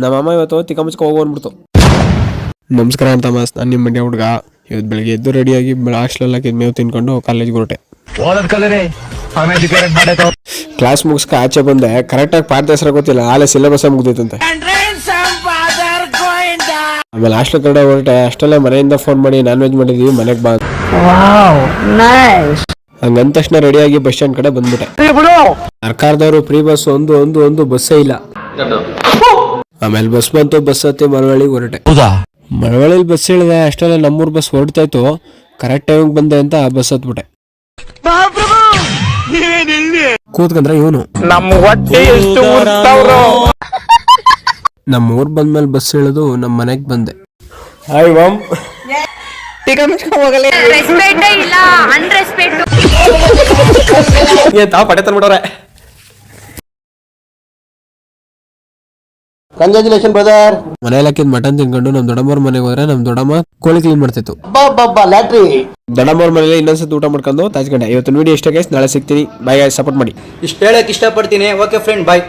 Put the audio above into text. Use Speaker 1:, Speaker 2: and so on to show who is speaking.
Speaker 1: ನಮ್ಮ ಅಮ್ಮ ಇವತ್ತು ತಿಕ್ಕ ಮುಚ್ಕ ಹೋಗ್ಬಿಡ್ತು. ನಮಸ್ಕಾರ ಅಂತ ಮಸ್, ನಾನು ನಿಮ್ಮ ಮಂಡ್ಯ ಹುಡುಗ. ಇವತ್ತು ಬೆಳಿಗ್ಗೆ ಎದ್ದು ರೆಡಿಯಾಗಿ ಹಾಸ್ಟೆಲ್ ಹಾಕಿದ್ ಮೇವು ತಿನ್ಕೊಂಡು ಕಾಲೇಜ್ಗೆ ಹೊರಟೆ. ಕ್ಲಾಸ್ ಮುಗಿಸ್ಕ ಆಚೆ ಬಂದೆ. ಕರೆಕ್ಟಾಗಿ ಪಾಠ ಹೆಸರು ಗೊತ್ತಿಲ್ಲ, ಆಲೆ ಸಿಲೆಬಸ್ ಮುಗ್ದೈತಂತೆ. ಆಮೇಲೆ ಹಾಸ್ಟೆಲ್ ಕಡೆ ಹೊರಟೆ. ಅಷ್ಟಲ್ಲೇ ಮನೆಯಿಂದ ಫೋನ್ ಮಾಡಿ ನಾನ್ ವೆಜ್ ಮಾಡಿದೀವಿ, ಮನೆಗೆ ಬಾ. ಹಂಗಂದ ತಕ್ಷಣ ರೆಡಿಯಾಗಿ ಬಸ್ ಸ್ಟ್ಯಾಂಡ್ ಕಡೆ ಬಂದ್ಬಿಟ್ಟೆ. ಸರ್ಕಾರದವರು ಫ್ರೀ ಬಸ್ ಒಂದು ಬಸ್ಸೇ ಇಲ್ಲ. ಆಮೇಲೆ ಬಸ್ ಬಂತು, ಬಸ್ ಹತ್ತಿ ಮಳವಳ್ಳಿಗೆ ಹೊರಟೆ. ಮಳವಳ್ಳಿ ಬಸ್ ಇಳಿದೆ. ಅಷ್ಟಲ್ಲೇ ನಮ್ಮೂರ್ ಬಸ್ ಹೊರಡ್ತಾಯ್ತು. ಕರೆಕ್ಟ್ ಟೈಮಿಗೆ ಬಂದೆ ಅಂತ ಬಸ್ ಹತ್ಬಿಟ್ಟೆ. ಕೂತ್ಕಂದ್ರೆ ಇವನು ನಮ್ಮ ಊರ್ ಬಂದ್ಮೇಲೆ ಬಸ್ ಇಳಿದು ನಮ್ಮ ಮನೆಗ್ ಬಂದೆ. Hi ma'am. ಪಡೆ ತಂದ್ಬಿಟ್ಟವ್ರೆ.
Speaker 2: Congratulation brother.
Speaker 1: ಮನೇಲಿ ಹಾಕಿದ್ ಮಟನ್ ತಿನ್ಕೊಂಡು ನಮ್ ದೊಡ್ಡಮ್ಮವ್ರ ಮನೆಗೆ ಹೋದ್ರೆ ನಮ್ ದೊಡ್ಡಮ್ಮ ಕೋಳಿ ಕ್ಲೀನ್ ಮಾಡ್ತಿತ್ತು. ದೊಡ್ಡಮ್ಮವ್ರ ಮನೇಲಿ ಇನ್ನೊಂದ್ಸತಿ ಊಟ ಮಾಡ್ಕೊಂಡು ತಾಜ್ಕೊಂಡೆ. ಇವತ್ತು ವಿಡಿಯೋ ಇಷ್ಟ ಗೈಸ್, ನಾಳೆ ಸಿಗ್ತೀನಿ. ಬಾಯ್, ಸಪೋರ್ಟ್ ಮಾಡಿ.
Speaker 2: ಇಷ್ಟ ಹೇಳಕ್ ಇಷ್ಟಪಡ್ತೀನಿ. ಓಕೆ ಫ್ರೆಂಡ್, ಬಾಯ್.